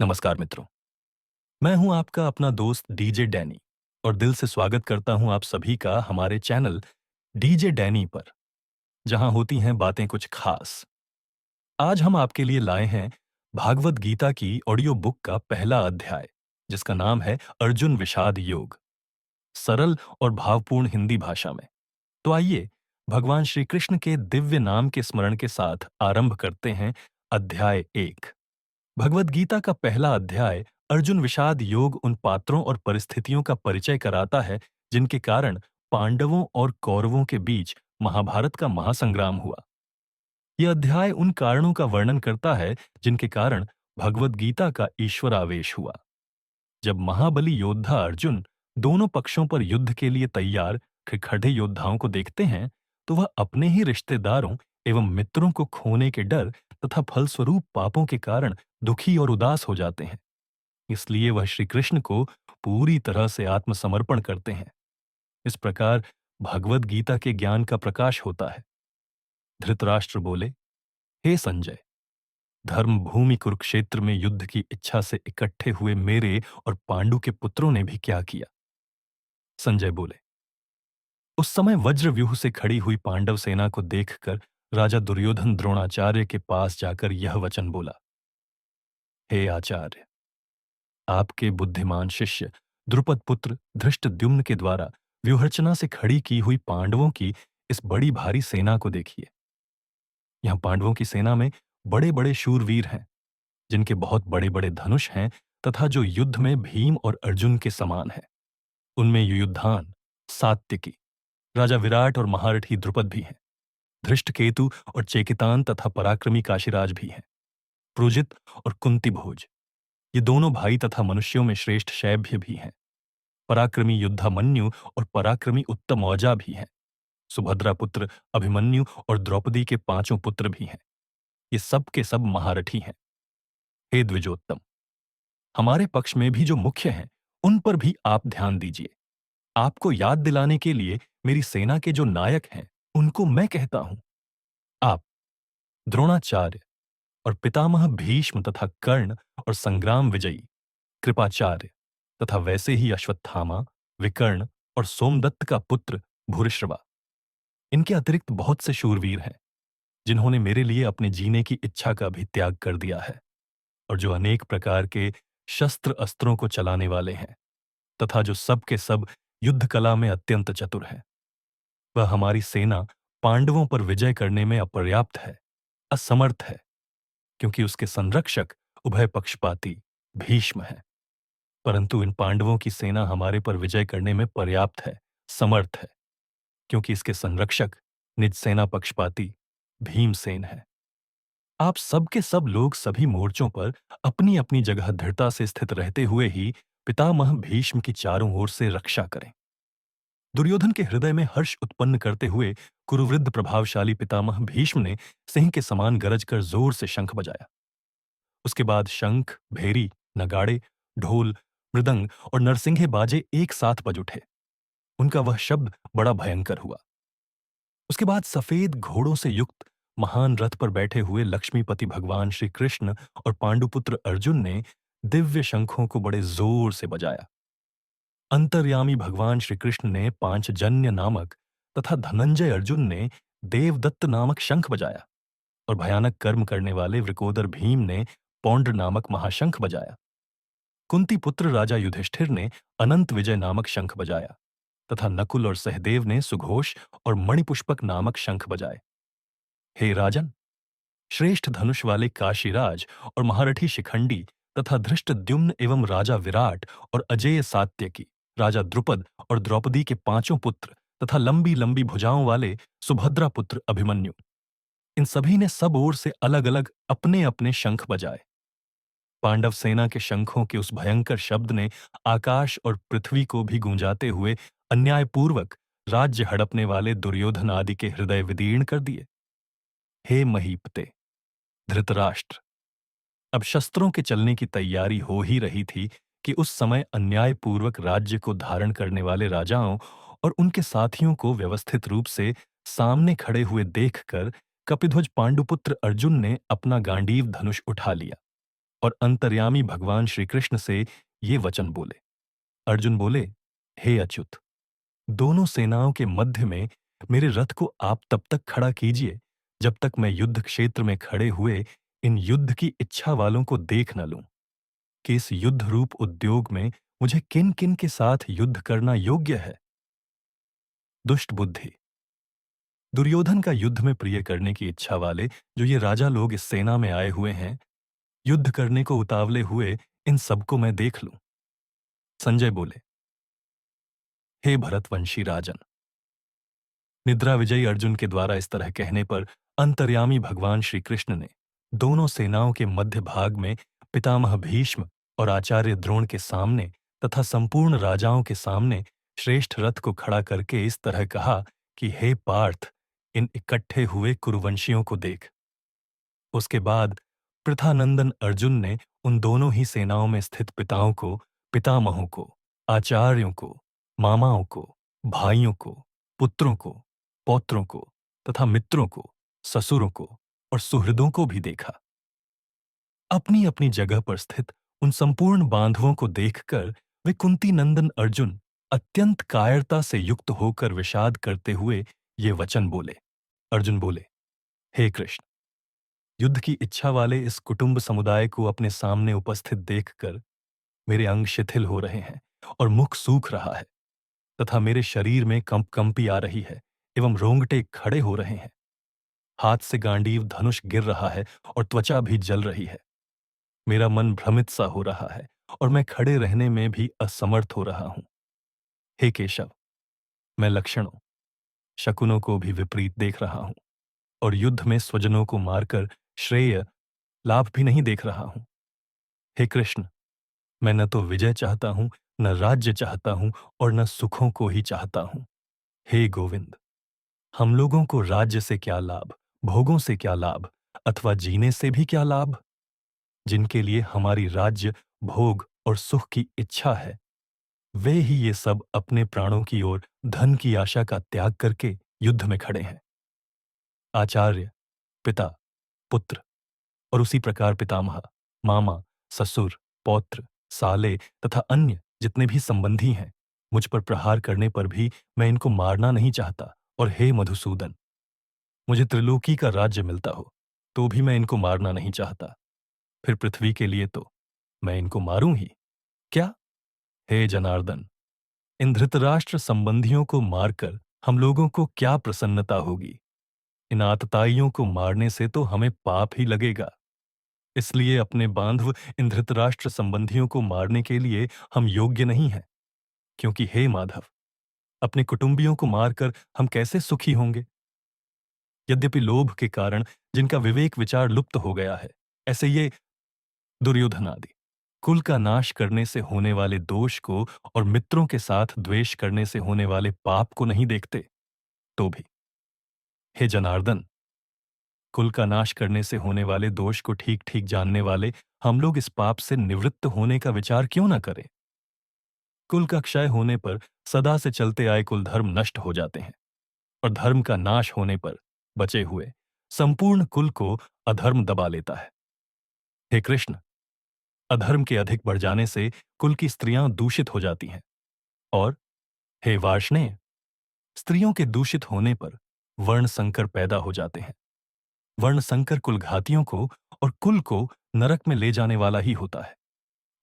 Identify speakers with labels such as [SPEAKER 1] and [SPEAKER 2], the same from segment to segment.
[SPEAKER 1] नमस्कार मित्रों। मैं हूं आपका अपना दोस्त डीजे डैनी और दिल से स्वागत करता हूं आप सभी का हमारे चैनल डीजे डैनी पर, जहां होती हैं बातें कुछ खास। आज हम आपके लिए लाए हैं भागवत गीता की ऑडियो बुक का पहला अध्याय, जिसका नाम है अर्जुन विषाद योग, सरल और भावपूर्ण हिंदी भाषा में। तो आइए भगवान श्री कृष्ण के दिव्य नाम के स्मरण के साथ आरंभ करते हैं अध्याय 1। भगवद गीता का पहला अध्याय अर्जुन विषाद योग उन पात्रों और परिस्थितियों का परिचय कराता है जिनके कारण पांडवों और कौरवों के बीच महाभारत का महासंग्राम हुआ। यह अध्याय उन कारणों का वर्णन करता है जिनके कारण भगवद गीता का ईश्वरावेश हुआ। जब महाबली योद्धा अर्जुन दोनों पक्षों पर युद्ध के लिए तैयार खड़े योद्धाओं को देखते हैं, तो वह अपने ही रिश्तेदारों एवं मित्रों को खोने के डर तथा फलस्वरूप पापों के कारण दुखी और उदास हो जाते हैं। इसलिए वह श्री कृष्ण को पूरी तरह से आत्मसमर्पण करते हैं। इस प्रकार भगवद गीता के ज्ञान का प्रकाश होता है। धृतराष्ट्र बोले, हे संजय, धर्म भूमि कुरुक्षेत्र में युद्ध की इच्छा से इकट्ठे हुए मेरे और पांडु के पुत्रों ने भी क्या किया। संजय बोले, उस समय वज्रव्यूह से खड़ी हुई पांडव सेना को देखकर राजा दुर्योधन द्रोणाचार्य के पास जाकर यह वचन बोला, हे आचार्य, आपके बुद्धिमान शिष्य द्रुपद पुत्र धृष्टद्युम्न के द्वारा व्यूहरचना से खड़ी की हुई पांडवों की इस बड़ी भारी सेना को देखिए। यहां पांडवों की सेना में बड़े बड़े शूरवीर हैं, जिनके बहुत बड़े बड़े धनुष हैं तथा जो युद्ध में भीम और अर्जुन के समान हैं। उनमें युयुधान, सात्यकी, राजा विराट और महारथी द्रुपद भी हैं। धृष्टकेतु और चेकितान तथा पराक्रमी काशीराज भी हैं। प्रुजित और कुंती भोज, ये दोनों भाई तथा मनुष्यों में श्रेष्ठ शैब्य भी हैं। पराक्रमी युद्धामन्यु और पराक्रमी उत्तमौजा भी हैं। सुभद्रा पुत्र अभिमन्यु और द्रौपदी के पांचों पुत्र भी हैं। ये सब के सब महारथी हैं। हे द्विजोत्तम, हमारे पक्ष में भी जो मुख्य हैं, उन पर भी आप ध्यान दीजिए। आपको याद दिलाने के लिए मेरी सेना के जो नायक हैं, उनको मैं कहता हूं। आप द्रोणाचार्य और पितामह भीष्म तथा कर्ण और संग्राम विजयी कृपाचार्य तथा वैसे ही अश्वत्थामा, विकर्ण और सोमदत्त का पुत्र भूरिश्रवा, इनके अतिरिक्त बहुत से शूरवीर हैं, जिन्होंने मेरे लिए अपने जीने की इच्छा का भी त्याग कर दिया है और जो अनेक प्रकार के शस्त्र अस्त्रों को चलाने वाले हैं तथा जो सब के सब युद्ध कला में अत्यंत चतुर हैं। वह हमारी सेना पांडवों पर विजय करने में अपर्याप्त है, असमर्थ है, क्योंकि उसके संरक्षक उभय पक्षपाती भीष्म है। परंतु इन पांडवों की सेना हमारे पर विजय करने में पर्याप्त है, समर्थ है, क्योंकि इसके संरक्षक निज सेना पक्षपाती भीमसेन है। आप सब के सब लोग सभी मोर्चों पर अपनी अपनी जगह दृढ़ता से स्थित रहते हुए ही पितामह भीष्म की चारों ओर से रक्षा करें। दुर्योधन के हृदय में हर्ष उत्पन्न करते हुए कुरुवृद्ध प्रभावशाली पितामह भीष्म ने सिंह के समान गरज कर जोर से शंख बजाया। उसके बाद शंख, भेरी, नगाड़े, ढोल, मृदंग और नरसिंघे बाजे एक साथ बज उठे। उनका वह शब्द बड़ा भयंकर हुआ। उसके बाद सफेद घोड़ों से युक्त महान रथ पर बैठे हुए लक्ष्मीपति भगवान श्री कृष्ण और पांडुपुत्र अर्जुन ने दिव्य शंखों को बड़े जोर से बजाया। अंतर्यामी भगवान श्री कृष्ण ने पांचजन्य नामक तथा धनंजय अर्जुन ने देवदत्त नामक शंख बजाया और भयानक कर्म करने वाले वृकोदर भीम ने पौंड नामक महाशंख बजाया। कुंती पुत्र राजा युधिष्ठिर ने अनंत विजय नामक शंख बजाया तथा नकुल और सहदेव ने सुघोष और मणिपुष्पक नामक शंख बजाए। हे राजन, श्रेष्ठ धनुष वाले काशीराज और महारथी शिखंडी तथा धृष्टद्युम्न एवं राजा विराट और अजेय सात्यकी, राजा द्रुपद और द्रौपदी के पांचों पुत्र तथा लंबी लंबी भुजाओं वाले सुभद्रा पुत्र अभिमन्यु, इन सभी ने सब ओर से अलग अलग अपने अपने शंख बजाए। पांडव सेना के शंखों के उस भयंकर शब्द ने आकाश और पृथ्वी को भी गूंजाते हुए अन्यायपूर्वक राज्य हड़पने वाले दुर्योधन आदि के हृदय विदीर्ण कर दिए। हे महीपते, धृतराष्ट्र, अब शस्त्रों के चलने की तैयारी हो ही रही थी कि उस समय अन्यायपूर्वक राज्य को धारण करने वाले राजाओं और उनके साथियों को व्यवस्थित रूप से सामने खड़े हुए देखकर कपिध्वज पांडुपुत्र अर्जुन ने अपना गांडीव धनुष उठा लिया और अंतर्यामी भगवान श्री कृष्ण से ये वचन बोले। अर्जुन बोले, हे अच्युत, दोनों सेनाओं के मध्य में मेरे रथ को आप तब तक खड़ा कीजिए जब तक मैं युद्ध क्षेत्र में खड़े हुए इन युद्ध की इच्छा वालों को देख न लूं कि इस युद्ध रूप उद्योग में मुझे किन किन के साथ युद्ध करना योग्य है। दुष्ट बुद्धि। दुर्योधन का युद्ध में प्रिय करने की इच्छा वाले जो ये राजा लोग इस सेना में आए हुए हैं, युद्ध करने को उतावले हुए इन सबको मैं देख लूं। संजय बोले, हे भरतवंशी राजन, निद्रा विजयी अर्जुन के द्वारा इस तरह कहने पर अंतर्यामी भगवान श्री कृष्ण ने दोनों सेनाओं के मध्य भाग में पितामह भीष्म और आचार्य द्रोण के सामने तथा संपूर्ण राजाओं के सामने श्रेष्ठ रथ को खड़ा करके इस तरह कहा कि हे पार्थ, इन इकट्ठे हुए कुरुवंशियों को देख। उसके बाद पृथानंदन अर्जुन ने उन दोनों ही सेनाओं में स्थित पिताओं को, पितामहों को, आचार्यों को, मामाओं को, भाइयों को, पुत्रों को, पौत्रों को तथा मित्रों को, ससुरों को और सुहृदों को भी देखा। अपनी अपनी जगह पर स्थित उन संपूर्ण बांधवों को देखकर वे कुंती नंदन अर्जुन अत्यंत कायरता से युक्त होकर विषाद करते हुए ये वचन बोले। अर्जुन बोले, हे कृष्ण, युद्ध की इच्छा वाले इस कुटुंब समुदाय को अपने सामने उपस्थित देखकर मेरे अंग शिथिल हो रहे हैं और मुख सूख रहा है तथा मेरे शरीर में कंपकंपी आ रही है एवं रोंगटे खड़े हो रहे हैं। हाथ से गांडीव धनुष गिर रहा है और त्वचा भी जल रही है। मेरा मन भ्रमित सा हो रहा है और मैं खड़े रहने में भी असमर्थ हो रहा हूं। हे केशव, मैं लक्षणों, शकुनों को भी विपरीत देख रहा हूं और युद्ध में स्वजनों को मारकर श्रेय लाभ भी नहीं देख रहा हूं। हे कृष्ण, मैं न तो विजय चाहता हूं, न राज्य चाहता हूं और न सुखों को ही चाहता हूं। हे गोविंद, हम लोगों को राज्य से क्या लाभ, भोगों से क्या लाभ अथवा जीने से भी क्या लाभ? जिनके लिए हमारी राज्य, भोग और सुख की इच्छा है, वे ही ये सब अपने प्राणों की ओर धन की आशा का त्याग करके युद्ध में खड़े हैं। आचार्य, पिता, पुत्र और उसी प्रकार पितामह, मामा, ससुर, पौत्र, साले तथा अन्य जितने भी संबंधी हैं, मुझ पर प्रहार करने पर भी मैं इनको मारना नहीं चाहता। और हे मधुसूदन, मुझे त्रिलोकी का राज्य मिलता हो तो भी मैं इनको मारना नहीं चाहता। फिर पृथ्वी के लिए तो मैं इनको मारूं ही क्या? हे जनार्दन, इन धृतराष्ट्र संबंधियों को मारकर हम लोगों को क्या प्रसन्नता होगी? इन आतताइयों को मारने से तो हमें पाप ही लगेगा। इसलिए अपने बांधव इन धृतराष्ट्र संबंधियों को मारने के लिए हम योग्य नहीं हैं, क्योंकि हे माधव, अपने कुटुंबियों को मारकर हम कैसे सुखी होंगे? यद्यपि लोभ के कारण जिनका विवेक विचार लुप्त हो गया है, ऐसे ये दुर्योधन आदि कुल का नाश करने से होने वाले दोष को और मित्रों के साथ द्वेष करने से होने वाले पाप को नहीं देखते, तो भी हे जनार्दन, कुल का नाश करने से होने वाले दोष को ठीक ठीक जानने वाले हम लोग इस पाप से निवृत्त होने का विचार क्यों न करें? कुल का क्षय होने पर सदा से चलते आए कुल धर्म नष्ट हो जाते हैं और धर्म का नाश होने पर बचे हुए संपूर्ण कुल को अधर्म दबा लेता है। हे कृष्ण, अधर्म के अधिक बढ़ जाने से कुल की स्त्रियां दूषित हो जाती हैं और हे वार्ष्णेय, स्त्रियों के दूषित होने पर वर्ण संकर पैदा हो जाते हैं। वर्ण संकर कुलघातियों को और कुल को नरक में ले जाने वाला ही होता है।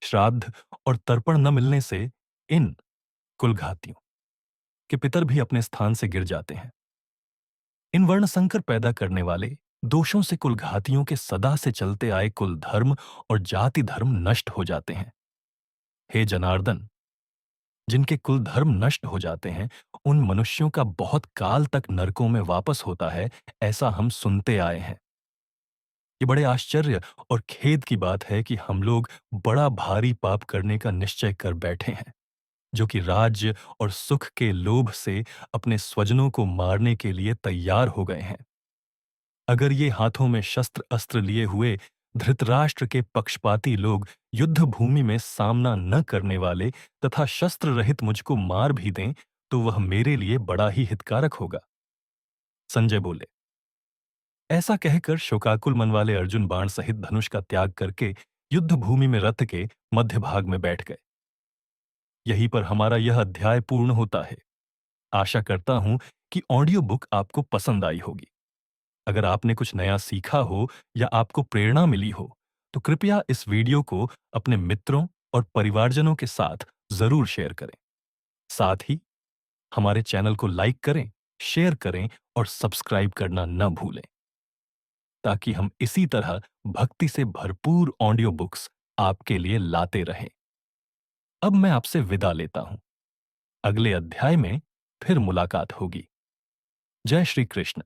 [SPEAKER 1] श्राद्ध और तर्पण न मिलने से इन कुलघातियों के पितर भी अपने स्थान से गिर जाते हैं। इन वर्ण संकर पैदा करने वाले दोषों से कुलघातियों के सदा से चलते आए कुल धर्म और जाति धर्म नष्ट हो जाते हैं। हे जनार्दन, जिनके कुल धर्म नष्ट हो जाते हैं, उन मनुष्यों का बहुत काल तक नरकों में वापस होता है, ऐसा हम सुनते आए हैं। ये बड़े आश्चर्य और खेद की बात है कि हम लोग बड़ा भारी पाप करने का निश्चय कर बैठे हैं, जो कि राज्य और सुख के लोभ से अपने स्वजनों को मारने के लिए तैयार हो गए हैं। अगर ये हाथों में शस्त्र अस्त्र लिए हुए धृतराष्ट्र के पक्षपाती लोग युद्ध भूमि में सामना न करने वाले तथा शस्त्र रहित मुझको मार भी दें, तो वह मेरे लिए बड़ा ही हितकारक होगा। संजय बोले, ऐसा कहकर शोकाकुल मन वाले अर्जुन बाण सहित धनुष का त्याग करके युद्ध भूमि में रथ के मध्य भाग में बैठ गए। यहीं पर हमारा यह अध्याय पूर्ण होता है। आशा करता हूं कि ऑडियो बुक आपको पसंद आई होगी। अगर आपने कुछ नया सीखा हो या आपको प्रेरणा मिली हो, तो कृपया इस वीडियो को अपने मित्रों और परिवारजनों के साथ जरूर शेयर करें। साथ ही हमारे चैनल को लाइक करें, शेयर करें और सब्सक्राइब करना न भूलें, ताकि हम इसी तरह भक्ति से भरपूर ऑडियो बुक्स आपके लिए लाते रहें। अब मैं आपसे विदा लेता हूं। अगले अध्याय में फिर मुलाकात होगी। जय श्री कृष्ण।